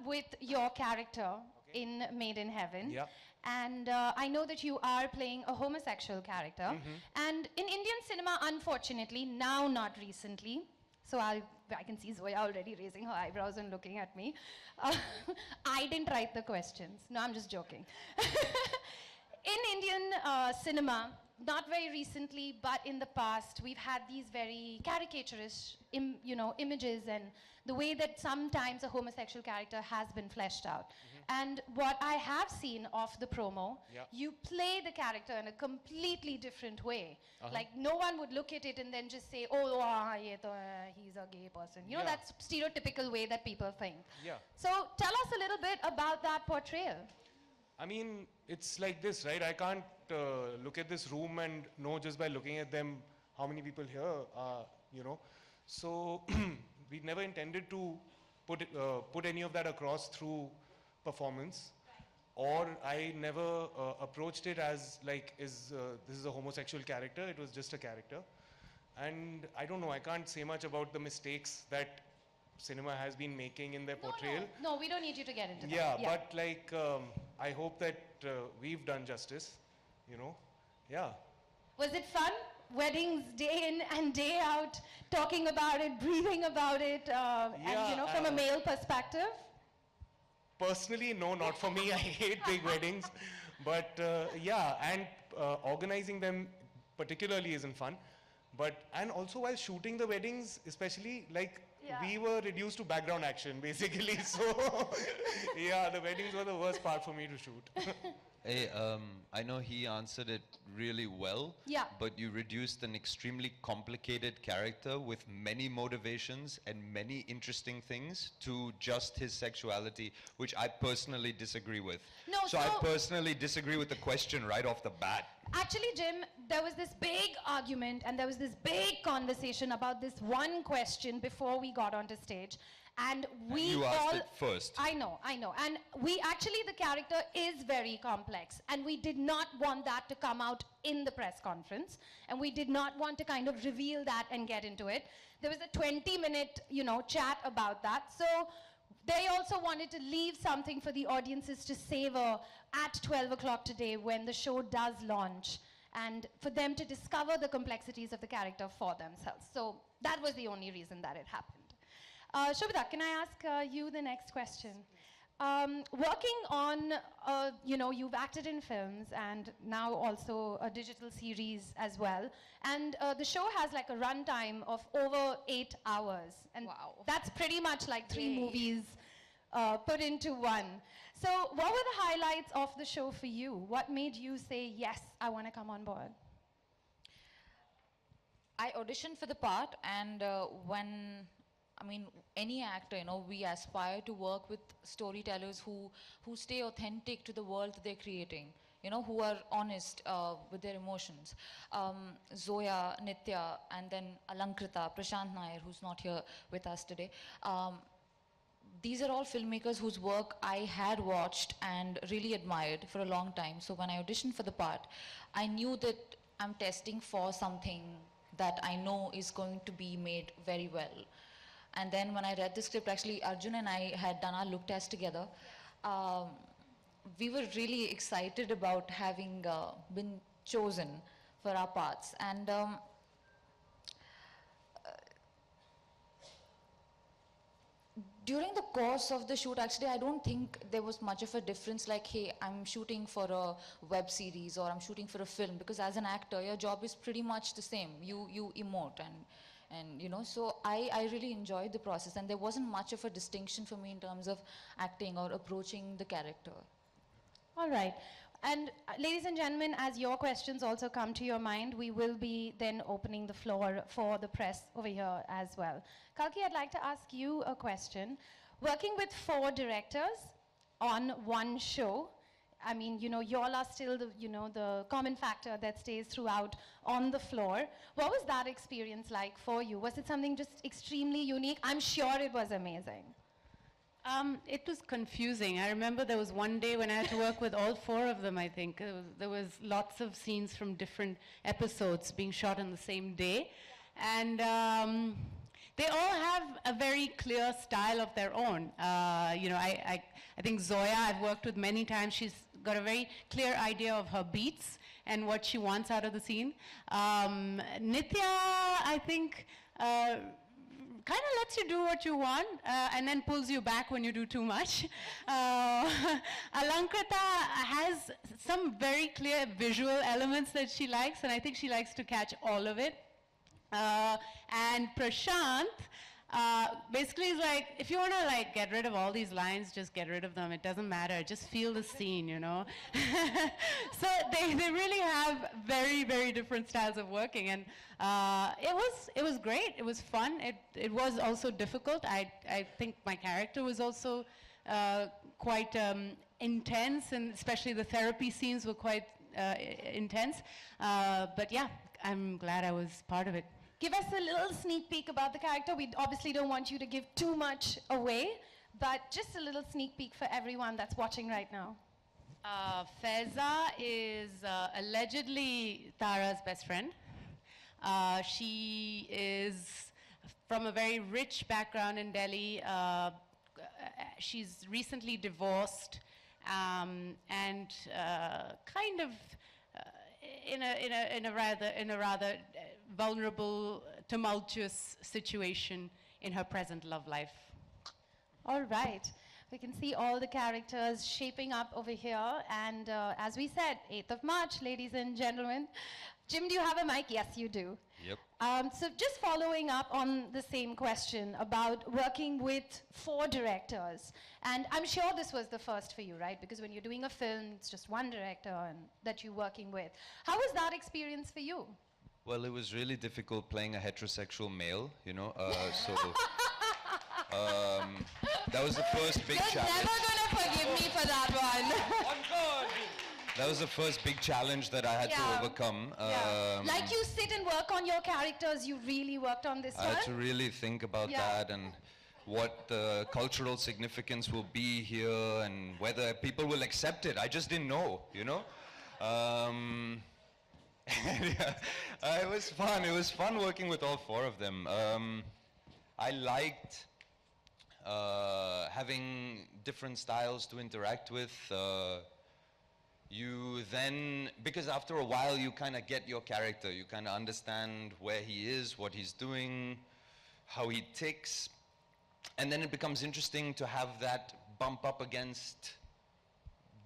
with your character in Made in Heaven. Yeah. And I know that you are playing a homosexual character. And in Indian cinema, unfortunately, now not recently, so I can see Zoya already raising her eyebrows and looking at me. I didn't write the questions. No, I'm just joking. In Indian cinema, not very recently, but in the past, we've had these very caricaturish, images and the way that sometimes a homosexual character has been fleshed out. And what I have seen of the promo, you play the character in a completely different way. Like no one would look at it and then just say, oh, he's a gay person. You know, that's stereotypical way that people think. So tell us a little bit about that portrayal. I mean, it's like this, right? I can't look at this room and know just by looking at them how many people here are, So we never intended to put any of that across through performance. Or I never approached it as like, this is a homosexual character. It was just a character. And I don't know, I can't say much about the mistakes that cinema has been making in their portrayal. No, we don't need you to get into that. Yeah, but like, I hope that we've done justice, Was it fun? Weddings day in and day out, talking about it, breathing about it, and from a male perspective? Personally, no, not for me. I hate big weddings. But and organizing them particularly isn't fun. And also while shooting the weddings, especially, like, we were reduced to background action, basically. So, the weddings were the worst part for me to shoot. Hey, I know he answered it really well, but you reduced an extremely complicated character with many motivations and many interesting things to just his sexuality, which I personally disagree with. So I personally disagree with the question right off the bat. Actually, Jim, there was this big argument and there was this big conversation about this one question before we got onto stage. And you asked it first. I know. And the character is very complex. And we did not want that to come out in the press conference. And we did not want to kind of reveal that and get into it. There was a 20-minute, chat about that. So they also wanted to leave something for the audiences to savor at 12 o'clock today when the show does launch. And for them to discover the complexities of the character for themselves. So that was the only reason that it happened. Shobita, can I ask you the next question? Working on, you've acted in films and now also a digital series as well. And the show has like a runtime of over 8 hours. And that's pretty much like 3 movies put into one. So what were the highlights of the show for you? What made you say, yes, I want to come on board? I auditioned for the part, and any actor, we aspire to work with storytellers who stay authentic to the world that they're creating, who are honest with their emotions. Zoya, Nitya, and then Alankrita, Prashant Nair, who's not here with us today. These are all filmmakers whose work I had watched and really admired for a long time. So when I auditioned for the part, I knew that I'm testing for something that I know is going to be made very well. And then when I read the script, actually Arjun and I had done our look test together. We were really excited about having been chosen for our parts. And during the course of the shoot, actually, I don't think there was much of a difference like, hey, I'm shooting for a web series or I'm shooting for a film, because as an actor, your job is pretty much the same. You emote and so I really enjoyed the process, and there wasn't much of a distinction for me in terms of acting or approaching the character. All right. And ladies and gentlemen, as your questions also come to your mind, we will be then opening the floor for the press over here as well. Kalki, I'd like to ask you a question. Working with 4 directors on one show, I mean, y'all are still the, the common factor that stays throughout on the floor. What was that experience like for you? Was it something just extremely unique? I'm sure it was amazing. It was confusing. I remember there was one day when I had to work with all 4 of them, I think. There was lots of scenes from different episodes being shot on the same day. And they all have a very clear style of their own. You know, I think Zoya, I've worked with many times. She's got a very clear idea of her beats and what she wants out of the scene. Nitya, I think, kind of lets you do what you want and then pulls you back when you do too much. Alankrita has some very clear visual elements that she likes, and I think she likes to catch all of it. And Prashant basically is like, if you want to like get rid of all these lines, just get rid of them. It doesn't matter. Just feel the scene, you know. So they really have very, very different styles of working, and it was great. It was fun. It was also difficult. I think my character was also quite intense, and especially the therapy scenes were quite intense. But yeah, I'm glad I was part of it. Give us a little sneak peek about the character. We obviously don't want you to give too much away, but just a little sneak peek for everyone that's watching right now. Faiza is allegedly Tara's best friend. She is from a very rich background in Delhi. She's recently divorced and kind of in a rather vulnerable, tumultuous situation in her present love life. All right. We can see all the characters shaping up over here. And as we said, 8th of March, ladies and gentlemen. Jim, do you have a mic? Yes, you do. Yep. So just following up on the same question about working with 4 directors. And I'm sure this was the first for you, right? Because when you're doing a film, it's just one director that you're working with. How was that experience for you? Well, it was really difficult playing a heterosexual male, you know, that was the first big challenge. You're never going to forgive me for that one. That was the first big challenge that I had to overcome. Like you sit and work on your characters, you really worked on this one? I had to really think about that and what the cultural significance will be here and whether people will accept it. I just didn't know, you know. It was fun. It was fun working with all 4 of them. I liked having different styles to interact with. You then, because after a while you kind of get your character, you kind of understand where he is, what he's doing, how he ticks, and then it becomes interesting to have that bump up against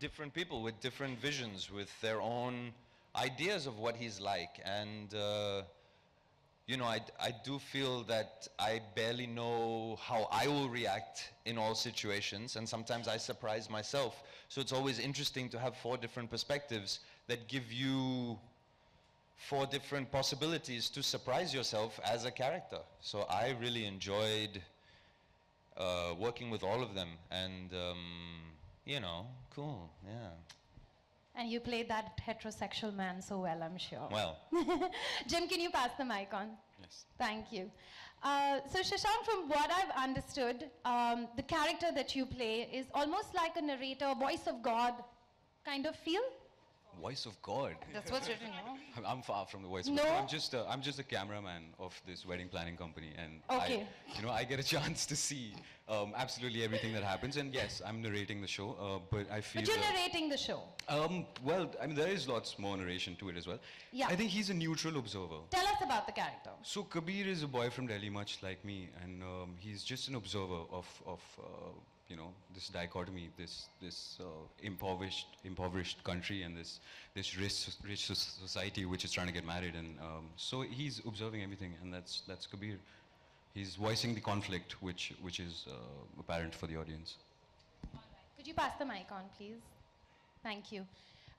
different people with different visions, with their own ideas of what he's like. And you know, I do feel that I barely know how I will react in all situations, and sometimes I surprise myself. So it's always interesting to have 4 different perspectives that give you 4 different possibilities to surprise yourself as a character. So I really enjoyed working with all of them, and you know, cool, yeah. And you played that heterosexual man so well, I'm sure. Well. Jim, can you pass the mic on? Yes. Thank you. So Shashank, from what I've understood, the character that you play is almost like a narrator, voice of God kind of feel? Voice of God. That's what's written, no? I'm far from the voice of No? God. I'm just a cameraman of this wedding planning company, and Okay. I get a chance to see absolutely everything that happens. And yes, I'm narrating the show, but I feel. But you're narrating the show. Well, I mean, there is lots more narration to it as well. Yeah. I think he's a neutral observer. Tell us about the character. So Kabir is a boy from Delhi, much like me, and he's just an observer of you know, this dichotomy, this impoverished country and this rich society which is trying to get married, and so he's observing everything, and that's Kabir. He's voicing the conflict which is apparent for the audience. All right. Could you pass the mic on, please? Thank you.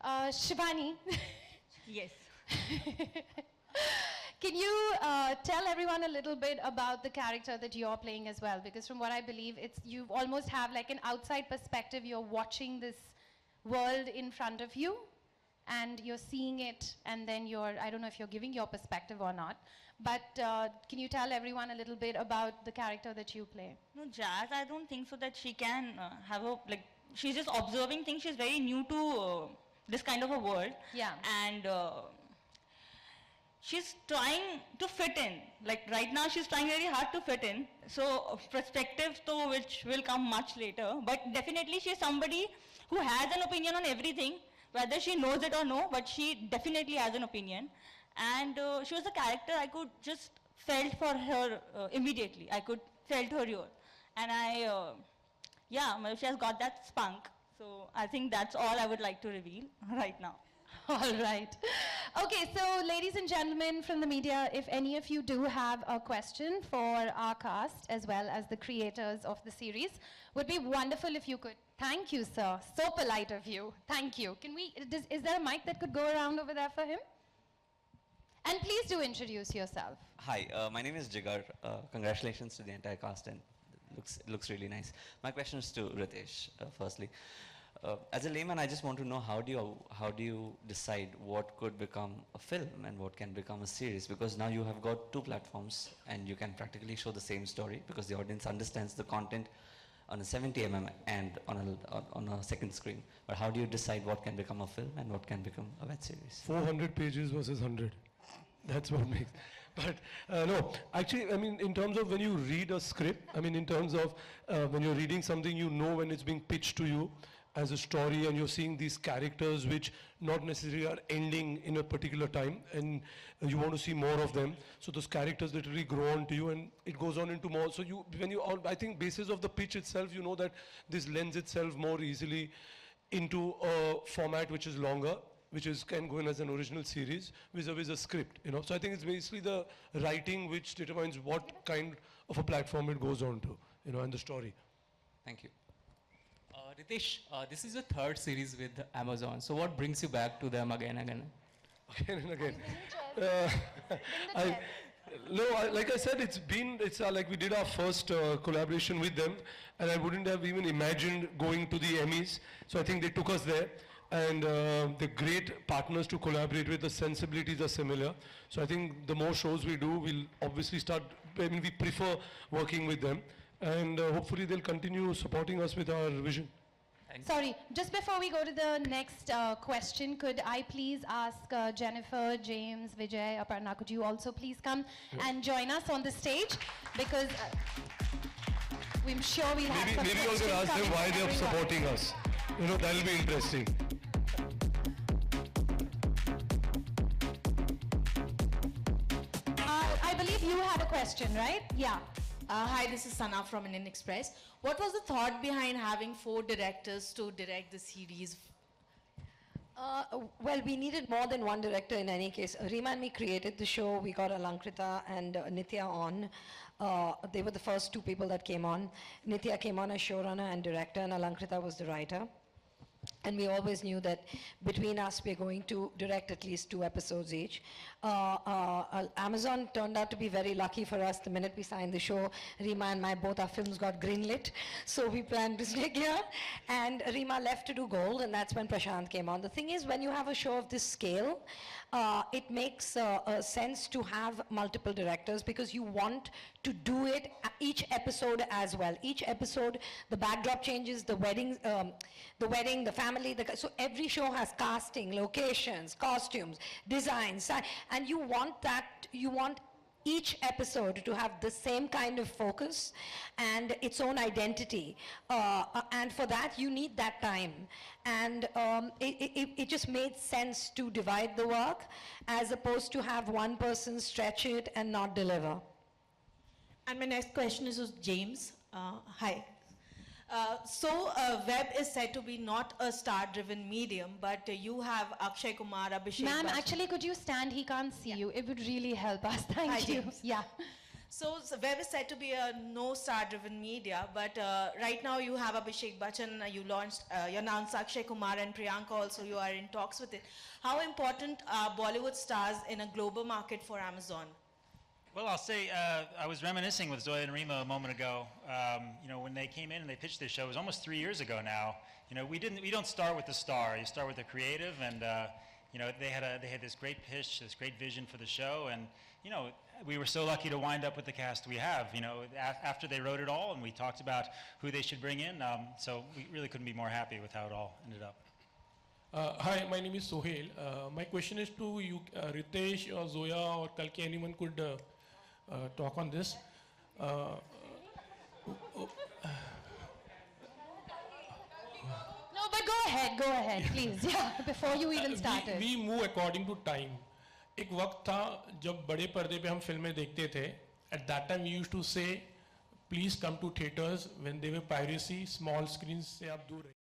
Shivani. Yes. Can you tell everyone a little bit about the character that you're playing as well? Because from what I believe, you almost have like an outside perspective. You're watching this world in front of you, and you're seeing it, and then I don't know if you're giving your perspective or not, but can you tell everyone a little bit about the character that you play? No, Jazz, I don't think so that she can have she's just observing things. She's very new to this kind of a world. Yeah. And she's trying to fit in. Like right now, she's trying very hard to fit in. So perspective, though, which will come much later. But definitely, she's somebody who has an opinion on everything, whether she knows it or no. But she definitely has an opinion, and she was a character I could just felt for her immediately. I could felt her here, and yeah, she has got that spunk. So I think that's all I would like to reveal right now. All right. Okay, so ladies and gentlemen from the media, if any of you do have a question for our cast as well as the creators of the series, would be wonderful if you could. Thank you, sir. So polite of you. Thank you. Can we, is there a mic that could go around over there for him? And please do introduce yourself. Hi, my name is Jigar. Congratulations to the entire cast, and looks really nice. My question is to Ritesh, firstly. As a layman, I just want to know how do you decide what could become a film and what can become a series? Because now you have got 2 platforms and you can practically show the same story because the audience understands the content on a 70mm and on a second screen. But how do you decide what can become a film and what can become a web series? 400 pages versus 100. That's what makes. But no, actually, I mean, in terms of when you read a script, I mean, in terms of when you're reading something, you know when it's being pitched to you as a story and you're seeing these characters which not necessarily are ending in a particular time and you want to see more of them. So those characters literally grow on to you and it goes on into more. So I think basis of the pitch itself, you know that this lends itself more easily into a format which is longer, which can go in as an original series vis-a-vis a script, you know. So I think it's basically the writing which determines what kind of a platform it goes on to, you know, and the story. Thank you. Ritesh, this is your 3rd series with Amazon. So what brings you back to them again and again? Again and again. Like I said, it's like we did our first collaboration with them, and I wouldn't have even imagined going to the Emmys. So I think they took us there, and they're great partners to collaborate with. The sensibilities are similar. So I think the more shows we do, we'll obviously we prefer working with them, and hopefully they'll continue supporting us with our vision. Sorry, just before we go to the next question, could I please ask Jennifer, James, Vijay, Aparna, could you also please come and join us on the stage? Because I'm sure we'll have some Maybe also ask them why they're supporting us. You know, that'll be interesting. I believe you had a question, right? Yeah. Hi, this is Sana from Indian Express. What was the thought behind having 4 directors to direct the series? Well, we needed more than one director in any case. Rima and me created the show. We got Alankrita and Nitya on. They were the first 2 people that came on. Nitya came on as showrunner and director, and Alankrita was the writer. And we always knew that between us, we're going to direct at least 2 episodes each. Amazon turned out to be very lucky for us. The minute we signed the show, Rima and both our films got greenlit. So we planned to stay here. And Rima left to do Gold, and that's when Prashant came on. The thing is, when you have a show of this scale, it makes sense to have multiple directors because you want to do it each episode as well. Each episode, the backdrop changes, the wedding, the family. So every show has casting, locations, costumes, designs, and you want that. You want each episode to have the same kind of focus and its own identity. And for that, you need that time. And it just made sense to divide the work as opposed to have one person stretch it and not deliver. And my next question is with James. Hi. So web is said to be not a star-driven medium, but you have Akshay Kumar, Abhishek Ma'am, Bachchan. actually, could you stand? He can't see you. It would really help us. Thank Hi, you. James. Yeah. So web is said to be a no star-driven media, but right now you have Abhishek Bachchan, you announced Akshay Kumar and Priyanka also, you are in talks with it. How important are Bollywood stars in a global market for Amazon? Well, I'll say I was reminiscing with Zoya and Rima a moment ago. You know, when they came in and they pitched this show, it was almost 3 years ago now. You know, we don't start with the star. You start with the creative, and you know, they had this great pitch, this great vision for the show, and you know, we were so lucky to wind up with the cast we have. You know, after they wrote it all, and we talked about who they should bring in, so we really couldn't be more happy with how it all ended up. Hi, my name is Sohail. My question is to you, Ritesh or Zoya or Kalki, anyone could talk on this. No, but go ahead, please. Yeah, before you even started. We move according to time. एक वक्त था जब बड़े पर्दे पे हम फिल्में देखते थे. At that time we used to say, please come to theaters. When they were piracy, small screens से आप दूर रहिए.